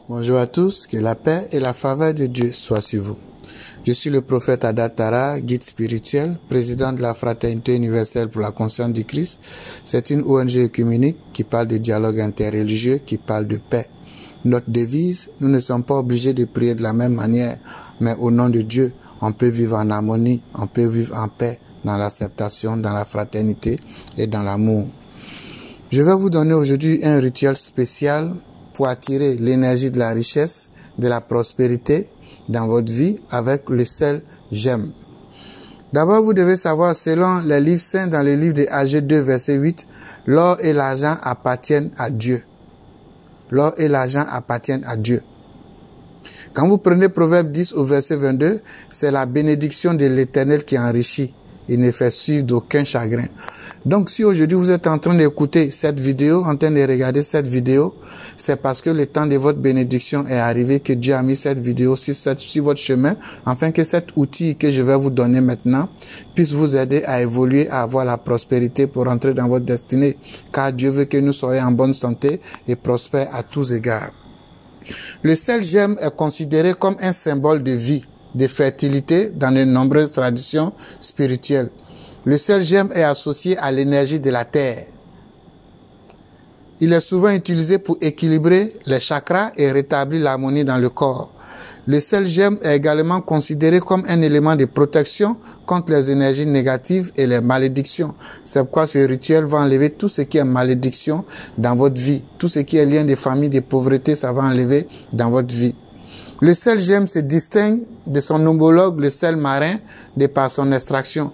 Bonjour à tous, que la paix et la faveur de Dieu soient sur vous. Je suis le prophète Adatara, guide spirituel, président de la Fraternité universelle pour la conscience du Christ. C'est une ONG œcuménique qui parle de dialogue interreligieux, qui parle de paix. Notre devise, nous ne sommes pas obligés de prier de la même manière, mais au nom de Dieu, on peut vivre en harmonie, on peut vivre en paix, dans l'acceptation, dans la fraternité et dans l'amour. Je vais vous donner aujourd'hui un rituel spécial pour attirer l'énergie de la richesse, de la prospérité dans votre vie avec le sel j'aime. D'abord, vous devez savoir, selon les livres saints, dans le livre de Ag 2, verset 8, l'or et l'argent appartiennent à Dieu. L'or et l'argent appartiennent à Dieu. Quand vous prenez Proverbe 10 au verset 22, c'est la bénédiction de l'Éternel qui enrichit. Il ne fait suivre d'aucun chagrin. Donc, si aujourd'hui vous êtes en train d'écouter cette vidéo, en train de regarder cette vidéo, c'est parce que le temps de votre bénédiction est arrivé, que Dieu a mis cette vidéo sur votre chemin, afin que cet outil que je vais vous donner maintenant puisse vous aider à évoluer, à avoir la prospérité pour entrer dans votre destinée. Car Dieu veut que nous soyons en bonne santé et prospères à tous égards. Le sel j'aime est considéré comme un symbole de vie, de fertilité dans de nombreuses traditions spirituelles. Le sel j'aime est associé à l'énergie de la terre. Il est souvent utilisé pour équilibrer les chakras et rétablir l'harmonie dans le corps. Le sel j'aime est également considéré comme un élément de protection contre les énergies négatives et les malédictions. C'est pourquoi ce rituel va enlever tout ce qui est malédiction dans votre vie. Tout ce qui est lien de famille, de pauvreté, ça va enlever dans votre vie. Le sel j'aime se distingue de son homologue, le sel marin, de par son extraction.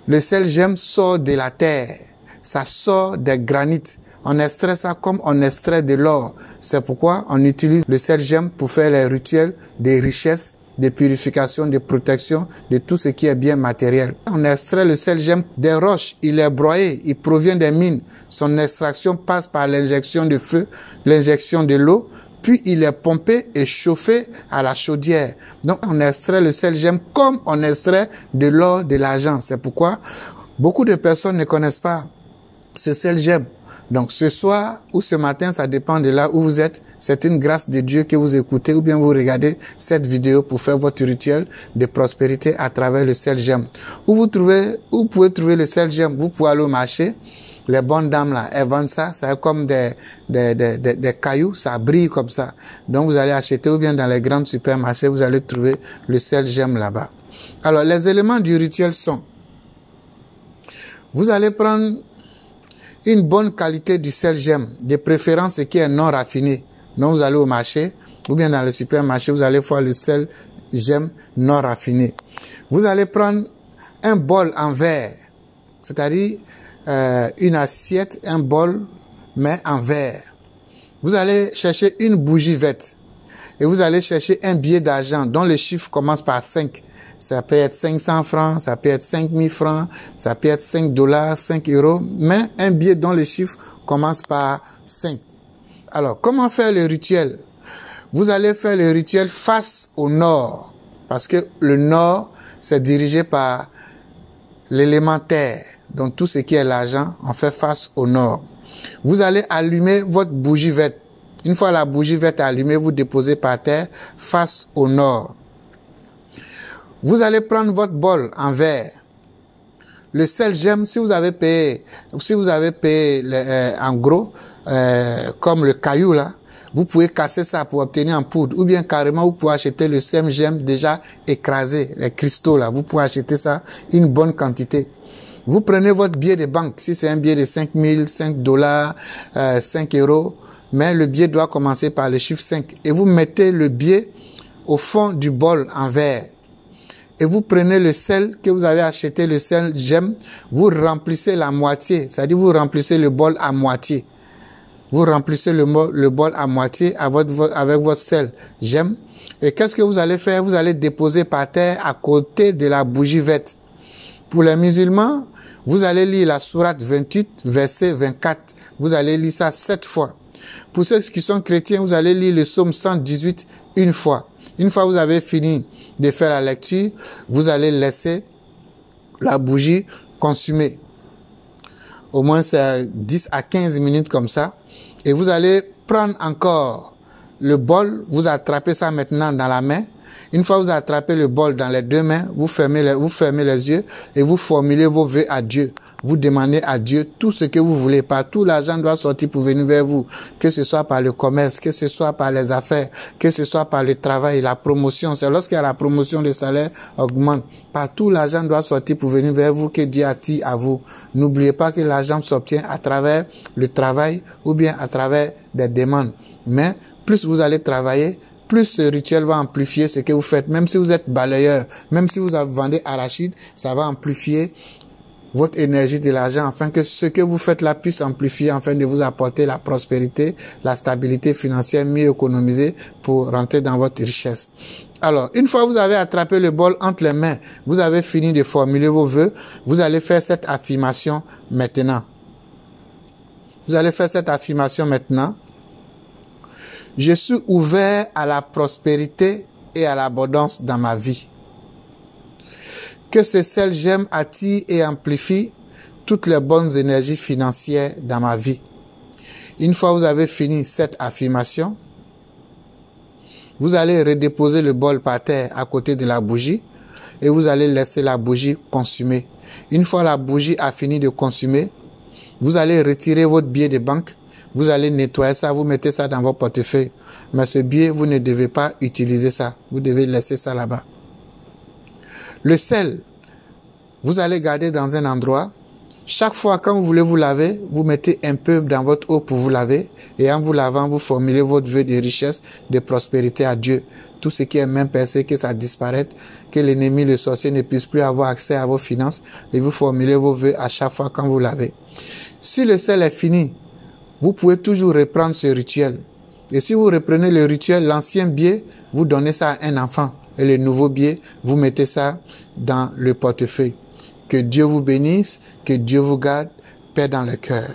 Le sel j'aime sort de la terre, ça sort des granites. On extrait ça comme on extrait de l'or. C'est pourquoi on utilise le sel j'aime pour faire les rituels de richesse, de purification, de protection, de tout ce qui est bien matériel. On extrait le sel j'aime des roches, il est broyé, il provient des mines. Son extraction passe par l'injection de feu, l'injection de l'eau, puis il est pompé et chauffé à la chaudière. Donc on extrait le sel j'aime comme on extrait de l'or, de l'argent. C'est pourquoi beaucoup de personnes ne connaissent pas ce sel j'aime. Donc ce soir ou ce matin, ça dépend de là où vous êtes. C'est une grâce de Dieu que vous écoutez ou bien vous regardez cette vidéo pour faire votre rituel de prospérité à travers le sel j'aime. Où vous pouvez trouver le sel j'aime, vous pouvez aller au marché. Les bonnes dames là, elles vendent ça, c'est comme des cailloux, ça brille comme ça. Donc vous allez acheter ou bien dans les grands supermarchés, vous allez trouver le sel j'aime là-bas. Alors les éléments du rituel sont, vous allez prendre une bonne qualité du sel j'aime, de préférence ce qui est non raffiné. Donc vous allez au marché ou bien dans le supermarché, vous allez voir le sel j'aime non raffiné. Vous allez prendre un bol en verre, c'est-à-dire une assiette, un bol, mais en verre. Vous allez chercher une bougie verte et vous allez chercher un billet d'argent dont le chiffre commence par 5. Ça peut être 500 francs, ça peut être 5000 francs, ça peut être 5 dollars, 5 euros, mais un billet dont le chiffre commence par 5. Alors, comment faire le rituel? Vous allez faire le rituel face au nord, parce que le nord, c'est dirigé par l'élément terre. Donc, tout ce qui est l'argent, on fait face au nord. Vous allez allumer votre bougie verte. Une fois la bougie verte allumée, vous déposez par terre face au nord. Vous allez prendre votre bol en verre. Le sel j'aime, si vous avez payé en gros, comme le caillou là, vous pouvez casser ça pour obtenir en poudre. Ou bien carrément, vous pouvez acheter le sel j'aime déjà écrasé, les cristaux là. Vous pouvez acheter ça une bonne quantité. Vous prenez votre billet de banque, si c'est un billet de 5000, 5 dollars, 5 euros, mais le billet doit commencer par le chiffre 5. Et vous mettez le billet au fond du bol en verre. Et vous prenez le sel que vous avez acheté, le sel j'aime, vous remplissez la moitié, c'est-à-dire vous remplissez le bol à moitié. Vous remplissez le bol à moitié avec votre sel j'aime. Et qu'est-ce que vous allez faire? Vous allez déposer par terre à côté de la bougie verte. Pour les musulmans, vous allez lire la sourate 28, verset 24. Vous allez lire ça 7 fois. Pour ceux qui sont chrétiens, vous allez lire le psaume 118 une fois. Une fois vous avez fini de faire la lecture, vous allez laisser la bougie consumer. Au moins c'est 10 à 15 minutes comme ça. Et vous allez prendre encore le bol, vous attrapez ça maintenant dans la main. Une fois que vous attrapez le bol dans les deux mains, vous fermez les yeux et vous formulez vos vœux à Dieu. Vous demandez à Dieu tout ce que vous voulez. Partout, l'argent doit sortir pour venir vers vous. Que ce soit par le commerce, que ce soit par les affaires, que ce soit par le travail, la promotion. C'est lorsqu'il y a la promotion, le salaire augmente. Partout, l'argent doit sortir pour venir vers vous, que Dieu attire à vous. N'oubliez pas que l'argent s'obtient à travers le travail ou bien à travers des demandes. Mais plus vous allez travailler, plus ce rituel va amplifier ce que vous faites. Même si vous êtes balayeur, même si vous vendez arachide, ça va amplifier votre énergie de l'argent afin que ce que vous faites là puisse amplifier afin de vous apporter la prospérité, la stabilité financière, mieux économiser pour rentrer dans votre richesse. Alors, une fois que vous avez attrapé le bol entre les mains, vous avez fini de formuler vos vœux, vous allez faire cette affirmation maintenant. Vous allez faire cette affirmation maintenant. Je suis ouvert à la prospérité et à l'abondance dans ma vie. Que ce ciel j'aime attire et amplifie toutes les bonnes énergies financières dans ma vie. Une fois que vous avez fini cette affirmation, vous allez redéposer le bol par terre à côté de la bougie et vous allez laisser la bougie consumer. Une fois la bougie a fini de consumer, vous allez retirer votre billet de banque, vous allez nettoyer ça, vous mettez ça dans votre portefeuille. Mais ce billet, vous ne devez pas utiliser ça, vous devez laisser ça là-bas. Le sel, vous allez garder dans un endroit. Chaque fois quand vous voulez vous laver, vous mettez un peu dans votre eau pour vous laver. Et en vous lavant, vous formulez votre vœu de richesse, de prospérité à Dieu. Tout ce qui est même percé, que ça disparaisse, que l'ennemi, le sorcier ne puisse plus avoir accès à vos finances. Et vous formulez vos vœux à chaque fois quand vous lavez. Si le sel est fini, vous pouvez toujours reprendre ce rituel. Et si vous reprenez le rituel, l'ancien billet, vous donnez ça à un enfant. Et le nouveau billet, vous mettez ça dans le portefeuille. Que Dieu vous bénisse, que Dieu vous garde, paix dans le cœur.